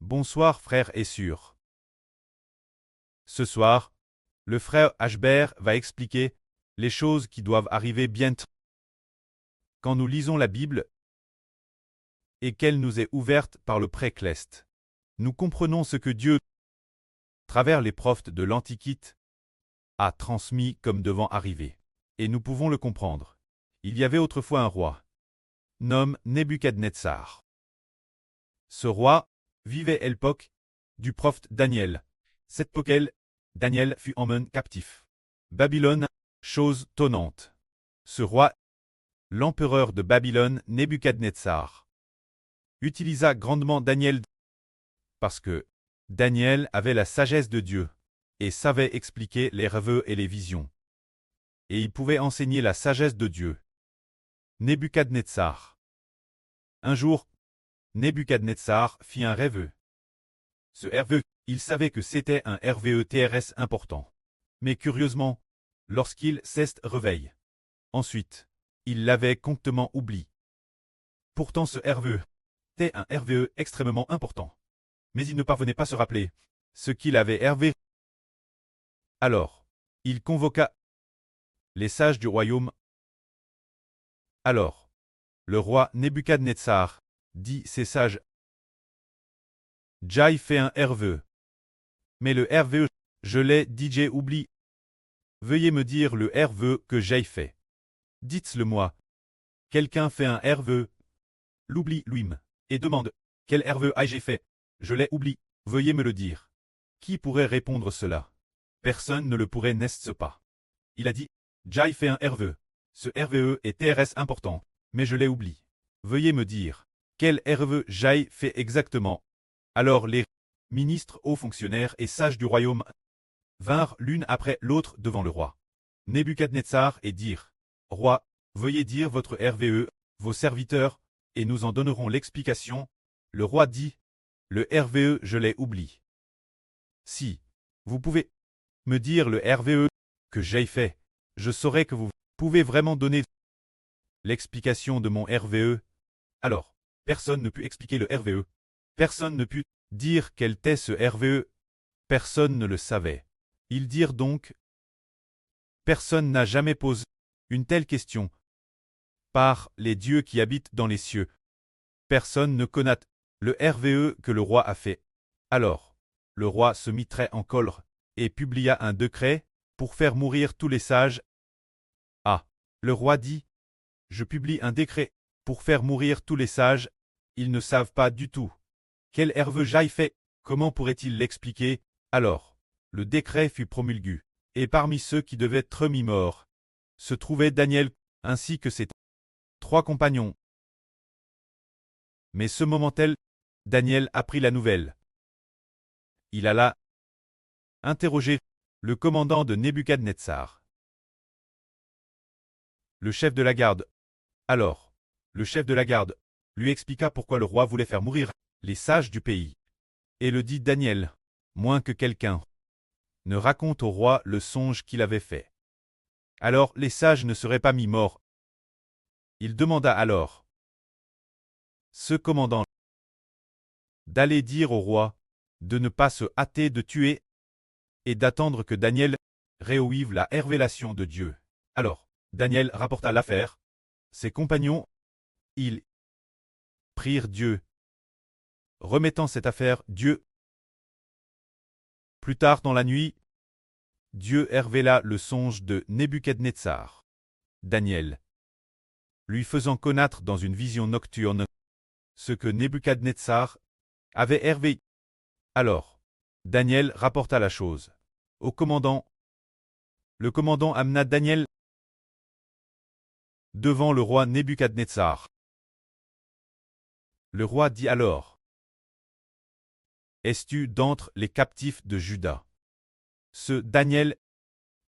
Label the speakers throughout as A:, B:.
A: Bonsoir frères et sœurs. Ce soir, le frère Ashbert va expliquer les choses qui doivent arriver bientôt. Quand nous lisons la Bible et qu'elle nous est ouverte par le précleste, nous comprenons ce que Dieu, à travers les prophètes de l'Antiquité, a transmis comme devant arriver. Et nous pouvons le comprendre. Il y avait autrefois un roi, nommé Nebuchadnezzar. Ce roi vivait à l'époque du prophète Daniel. Cette époque, Daniel fut emmené captif. Babylone, chose tonnante. Ce roi, l'empereur de Babylone, Nebuchadnezzar, utilisa grandement Daniel parce que Daniel avait la sagesse de Dieu et savait expliquer les rêves et les visions. Et il pouvait enseigner la sagesse de Dieu. Nebuchadnezzar. Un jour, Nebuchadnezzar fit un rêve. Ce rêve, il savait que c'était un rêve très important. Mais curieusement, lorsqu'il s'est réveillé, ensuite, il l'avait complètement oublié. Pourtant ce rêve était un rêve extrêmement important. Mais il ne parvenait pas à se rappeler ce qu'il avait rêvé. Alors, il convoqua les sages du royaume. Alors, le roi Nebuchadnezzar dit ces sages: J'ai fait un rêve. Mais le rêve, je l'ai dit, j'ai oublié. Veuillez me dire le rêve que j'ai fait. Dites-le-moi. Quelqu'un fait un rêve, l'oublie lui-même, et demande: Quel rêve ai-je fait? Je l'ai oublié. Veuillez me le dire. Qui pourrait répondre cela? Personne ne le pourrait, n'est-ce pas? Il a dit: J'ai fait un rêve. Ce rêve est très important, mais je l'ai oublié. Veuillez me dire, quel rêve j'ai fait exactement? Alors les ministres, hauts fonctionnaires et sages du royaume vinrent l'une après l'autre devant le roi Nebuchadnezzar et dirent: Roi, veuillez dire votre rêve, vos serviteurs, et nous en donnerons l'explication. Le roi dit: Le rêve, je l'ai oublié. Si vous pouvez me dire le rêve que j'ai fait, je saurai que vous pouvez vraiment donner l'explication de mon rêve. Alors, personne ne put expliquer le rêve. Personne ne put dire quel était ce rêve. Personne ne le savait. Ils dirent donc: Personne n'a jamais posé une telle question. Par les dieux qui habitent dans les cieux, personne ne connaît le rêve que le roi a fait. Alors, le roi se mit très en colère et publia un décret pour faire mourir tous les sages. Ah, le roi dit: Je publie un décret pour faire mourir tous les sages. Ils ne savent pas du tout quel rêve j'ai fait. Comment pourraient-ils l'expliquer? Alors, le décret fut promulgué, et parmi ceux qui devaient être mis morts se trouvait Daniel ainsi que ses 3 compagnons. Mais ce moment-là, Daniel apprit la nouvelle. Il alla interroger le commandant de Nebuchadnezzar, le chef de la garde. Alors, le chef de la garde lui expliqua pourquoi le roi voulait faire mourir les sages du pays. Et le dit Daniel, moins que quelqu'un ne raconte au roi le songe qu'il avait fait. Alors les sages ne seraient pas mis morts. Il demanda alors ce commandant d'aller dire au roi de ne pas se hâter de tuer et d'attendre que Daniel réouvre la révélation de Dieu. Alors, Daniel rapporta l'affaire. Ses compagnons, ils prirent Dieu, remettant cette affaire Dieu. Plus tard dans la nuit, Dieu révéla le songe de Nebuchadnezzar. Daniel, lui faisant connaître dans une vision nocturne ce que Nebuchadnezzar avait rêvé. Alors, Daniel rapporta la chose au commandant. Le commandant amena Daniel devant le roi Nebuchadnezzar. Le roi dit alors: Es-tu d'entre les captifs de Juda? Ce Daniel.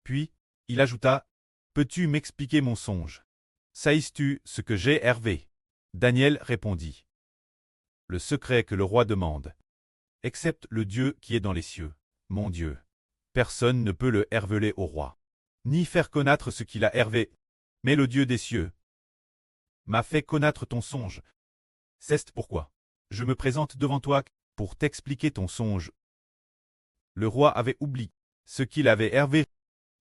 A: Puis, il ajouta: Peux-tu m'expliquer mon songe? Sais-tu ce que j'ai rêvé? Daniel répondit: Le secret que le roi demande, excepte le Dieu qui est dans les cieux, mon Dieu. Personne ne peut le révéler au roi, ni faire connaître ce qu'il a rêvé. Mais le Dieu des cieux m'a fait connaître ton songe. C'est pourquoi je me présente devant toi. pour t'expliquer ton songe. Le roi avait oublié ce qu'il avait hervé.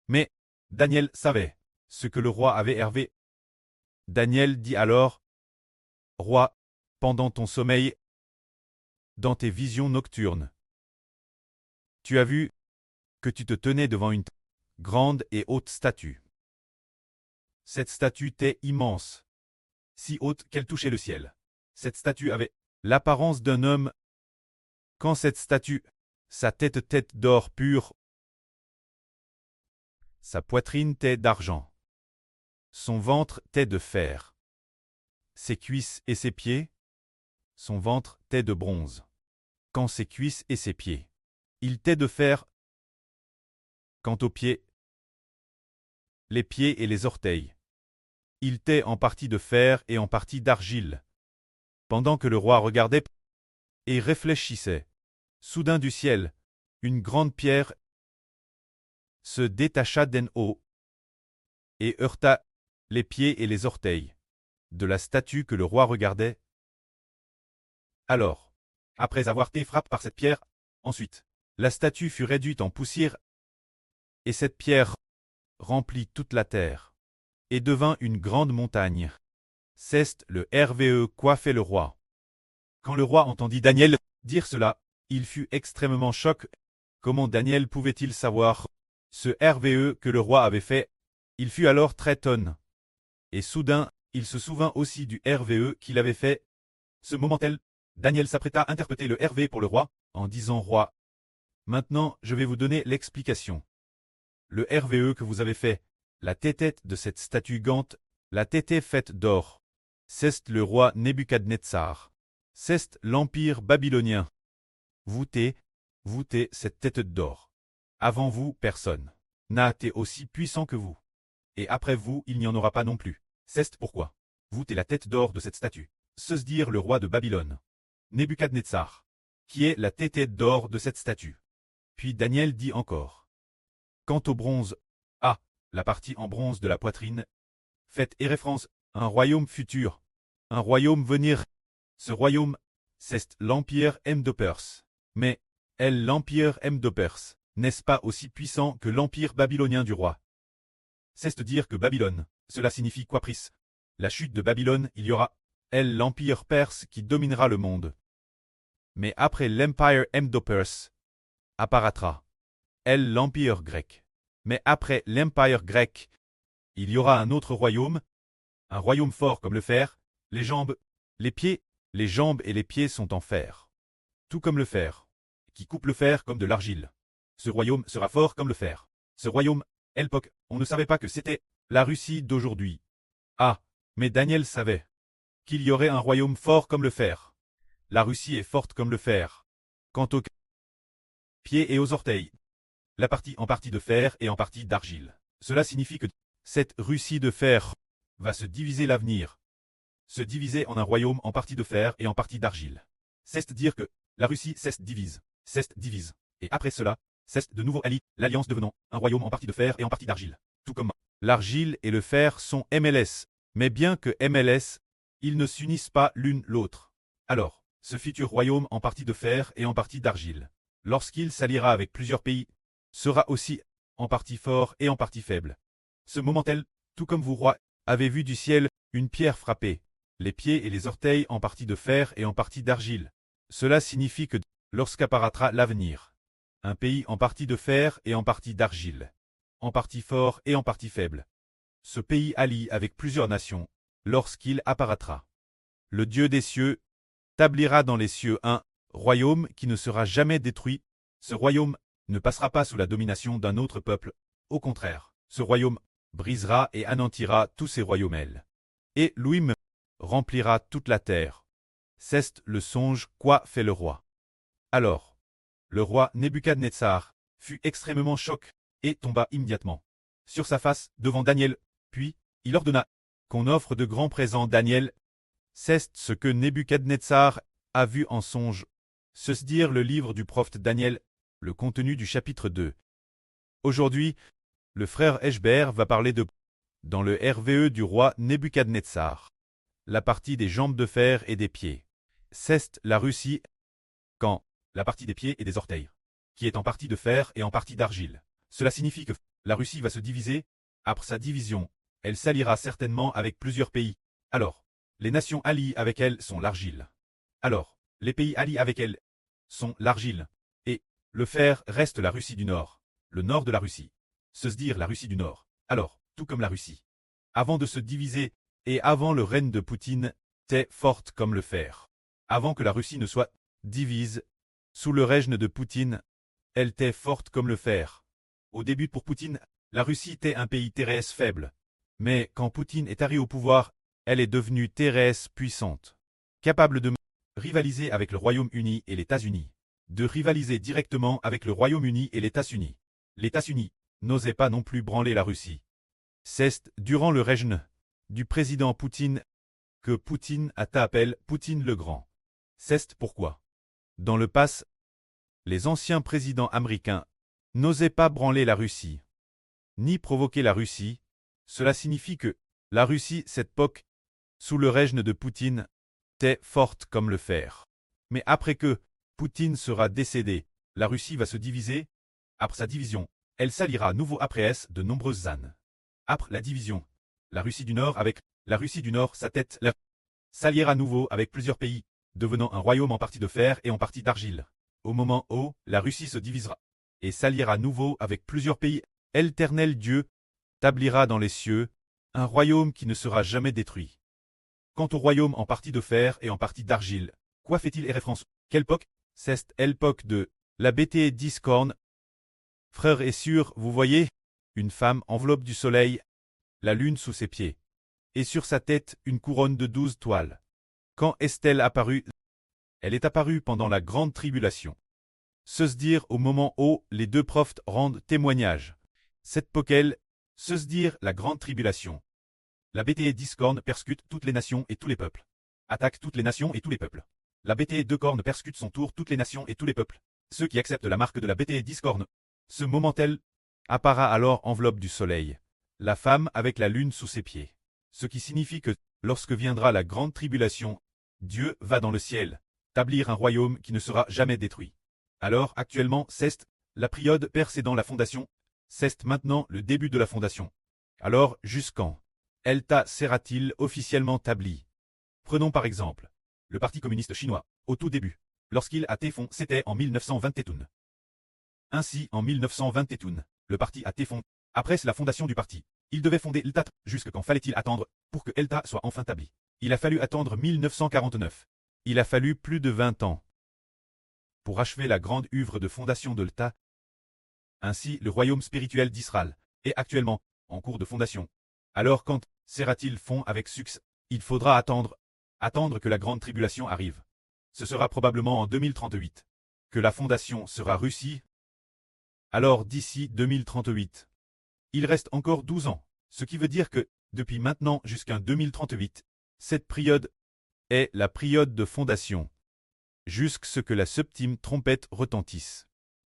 A: Mais Daniel savait ce que le roi avait hervé. Daniel dit alors, Roi, pendant ton sommeil, dans tes visions nocturnes, tu as vu que tu te tenais devant une grande et haute statue. Cette statue était immense, si haute qu'elle touchait le ciel. Cette statue avait l'apparence d'un homme. Quand cette statue, sa tête d'or pur, sa poitrine était d'argent, son ventre était de fer, ses cuisses et ses pieds, son ventre était de bronze. Quand ses cuisses et ses pieds, il était de fer. Quant aux pieds, les pieds et les orteils, il était en partie de fer et en partie d'argile. Pendant que le roi regardait et réfléchissait, soudain du ciel, une grande pierre se détacha d'en haut et heurta les pieds et les orteils de la statue que le roi regardait. Alors, après avoir été frappé par cette pierre, ensuite, la statue fut réduite en poussière, et cette pierre remplit toute la terre, et devint une grande montagne. C'est le RVE quoi fait le roi. Quand le roi entendit Daniel dire cela, il fut extrêmement choqué. Comment Daniel pouvait-il savoir ce RVE que le roi avait fait? Il fut alors très étonné. Et soudain, il se souvint aussi du RVE qu'il avait fait. Ce moment-là, Daniel s'apprêta à interpréter le RV pour le roi, en disant « Roi, maintenant je vais vous donner l'explication. Le RVE que vous avez fait, la tête de cette statue gante, la tête faite d'or, c'est le roi Nebuchadnezzar. C'est l'empire babylonien. Voûtez cette tête d'or. Avant vous, personne n'a été aussi puissant que vous. Et après vous, il n'y en aura pas non plus. C'est pourquoi voûtez la tête d'or de cette statue. Se dire le roi de Babylone. Nebuchadnezzar, qui est la tête d'or de cette statue. Puis Daniel dit encore. Quant au bronze, la partie en bronze de la poitrine, faites référence à un royaume futur, un royaume venir. Ce royaume, c'est l'empire Medo-Perse. Mais, l'empire Medo-Perse, n'est-ce pas aussi puissant que l'empire babylonien du roi? C'est dire que Babylone, cela signifie quoi pris? La chute de Babylone, il y aura, l'empire perse qui dominera le monde. Mais après l'empire Medo-Perse, apparaîtra, l'empire grec. Mais après l'empire grec, il y aura un autre royaume, un royaume fort comme le fer, les jambes, les pieds, les jambes et les pieds sont en fer. Tout comme le fer, qui coupe le fer comme de l'argile. Ce royaume sera fort comme le fer. Ce royaume, l'époque, on ne savait pas que c'était la Russie d'aujourd'hui. Mais Daniel savait qu'il y aurait un royaume fort comme le fer. La Russie est forte comme le fer. Quant aux pieds et aux orteils, la partie en partie de fer et en partie d'argile. Cela signifie que cette Russie de fer va se diviser l'avenir. Se diviser en un royaume en partie de fer et en partie d'argile. C'est dire que la Russie divise. Et après cela, c'est de nouveau allié, l'alliance devenant un royaume en partie de fer et en partie d'argile. Tout comme l'argile et le fer sont MLS, mais bien que MLS, ils ne s'unissent pas l'une l'autre. Alors, ce futur royaume en partie de fer et en partie d'argile, lorsqu'il s'alliera avec plusieurs pays, sera aussi en partie fort et en partie faible. Ce moment-là, tout comme vous rois, avez vu du ciel une pierre frappée, les pieds et les orteils en partie de fer et en partie d'argile. Cela signifie que, lorsqu'apparaîtra l'avenir, un pays en partie de fer et en partie d'argile, en partie fort et en partie faible. Ce pays allie avec plusieurs nations, lorsqu'il apparaîtra. Le Dieu des cieux établira dans les cieux un royaume qui ne sera jamais détruit. Ce royaume ne passera pas sous la domination d'un autre peuple. Au contraire, ce royaume brisera et anéantira tous ces royaumes. Et Louim remplira toute la terre. C'est le songe quoi fait le roi. Alors, le roi Nebuchadnezzar fut extrêmement choqué et tomba immédiatement sur sa face devant Daniel, puis il ordonna qu'on offre de grands présents Daniel. C'est ce que Nebuchadnezzar a vu en songe. Se dire le livre du prophète Daniel, le contenu du chapitre 2. Aujourd'hui, le frère Eshber va parler de dans le RVE du roi Nebuchadnezzar. La partie des jambes de fer et des pieds. C'est la Russie quand la partie des pieds et des orteils, qui est en partie de fer et en partie d'argile. Cela signifie que la Russie va se diviser. Après sa division, elle s'alliera certainement avec plusieurs pays. Alors, les nations alliées avec elle sont l'argile. Alors, les pays alliés avec elle sont l'argile. Et le fer reste la Russie du Nord, le nord de la Russie. Se dire la Russie du Nord. Alors, tout comme la Russie, avant de se diviser et avant le règne de Poutine, était forte comme le fer. Avant que la Russie ne soit divise, sous le règne de Poutine, elle était forte comme le fer. Au début pour Poutine, la Russie était un pays terrestre faible. Mais quand Poutine est arrivé au pouvoir, elle est devenue terrestre puissante. Capable de rivaliser avec le Royaume-Uni et les États-Unis. De rivaliser directement avec le Royaume-Uni et les États-Unis. Les États-Unis n'osaient pas non plus branler la Russie. C'est durant le règne du président Poutine que Poutine a appelé Poutine le Grand. C'est pourquoi, dans le passé, les anciens présidents américains n'osaient pas branler la Russie, ni provoquer la Russie. Cela signifie que la Russie, cette époque, sous le règne de Poutine, était forte comme le fer. Mais après que Poutine sera décédé, la Russie va se diviser. Après sa division, elle s'alliera à nouveau après de nombreuses années. Après la division, la Russie du Nord avec la Russie du Nord, sa tête, s'alliera à nouveau avec plusieurs pays, devenant un royaume en partie de fer et en partie d'argile. Au moment où la Russie se divisera et s'alliera à nouveau avec plusieurs pays, l'Éternel Dieu établira dans les cieux un royaume qui ne sera jamais détruit. Quant au royaume en partie de fer et en partie d'argile, quoi fait-il et référence? Quelle époque? C'est l'époque de la bêtise discorne. Frères et sœurs, vous voyez, une femme enveloppe du soleil, la lune sous ses pieds, et sur sa tête une couronne de 12 toiles. Quand est-elle apparue? Elle est apparue pendant la grande tribulation. Se dire au moment où les deux prophètes rendent témoignage. Cette époque, se dire la grande tribulation. La bêtise discorne persécute toutes les nations et tous les peuples. Attaque toutes les nations et tous les peuples. La bêtise de corne persécute son tour toutes les nations et tous les peuples. Ceux qui acceptent la marque de la bêtise discorne. Ce moment-elle appara alors enveloppe du soleil. La femme avec la lune sous ses pieds. Ce qui signifie que, lorsque viendra la grande tribulation, Dieu va dans le ciel, établir un royaume qui ne sera jamais détruit. Alors, actuellement, c'est la période précédant la fondation, c'est maintenant le début de la fondation. Alors, jusqu'en Elta sera-t-il officiellement établi? Prenons par exemple le Parti communiste chinois, au tout début, lorsqu'il a été fondé, c'était en 1921. Ainsi, en 1921, le parti a été fondé. Après la fondation du parti, il devait fonder l'État. Jusque quand fallait-il attendre pour que l'État soit enfin établi? Il a fallu attendre 1949. Il a fallu plus de 20 ans pour achever la grande œuvre de fondation de l'État. Ainsi, le royaume spirituel d'Israël est actuellement en cours de fondation. Alors quand sera-t-il fond avec succès? Il faudra attendre que la grande tribulation arrive. Ce sera probablement en 2038 que la fondation sera Russie. Alors d'ici 2038, il reste encore 12 ans, ce qui veut dire que, depuis maintenant jusqu'en 2038, cette période est la période de fondation, jusqu'à ce que la septième trompette retentisse.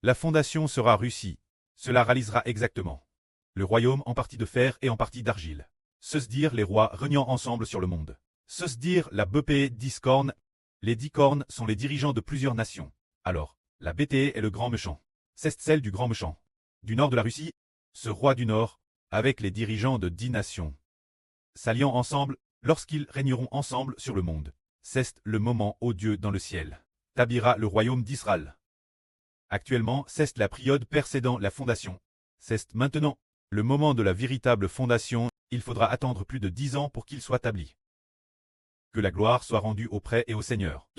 A: La fondation sera Russie. Cela réalisera exactement. Le royaume en partie de fer et en partie d'argile. Se dire les rois régnant ensemble sur le monde. Se dire la bêtise discorne. Les 10 cornes sont les dirigeants de plusieurs nations. Alors, la bêtise est le grand méchant. C'est celle du grand méchant. Du nord de la Russie, ce roi du nord, avec les dirigeants de 10 nations. S'alliant ensemble, lorsqu'ils régneront ensemble sur le monde. C'est le moment où Dieu dans le ciel établira le royaume d'Israël. Actuellement, c'est la période précédant la fondation. C'est maintenant le moment de la véritable fondation. Il faudra attendre plus de 10 ans pour qu'il soit établi. Que la gloire soit rendue auprès et au Seigneur.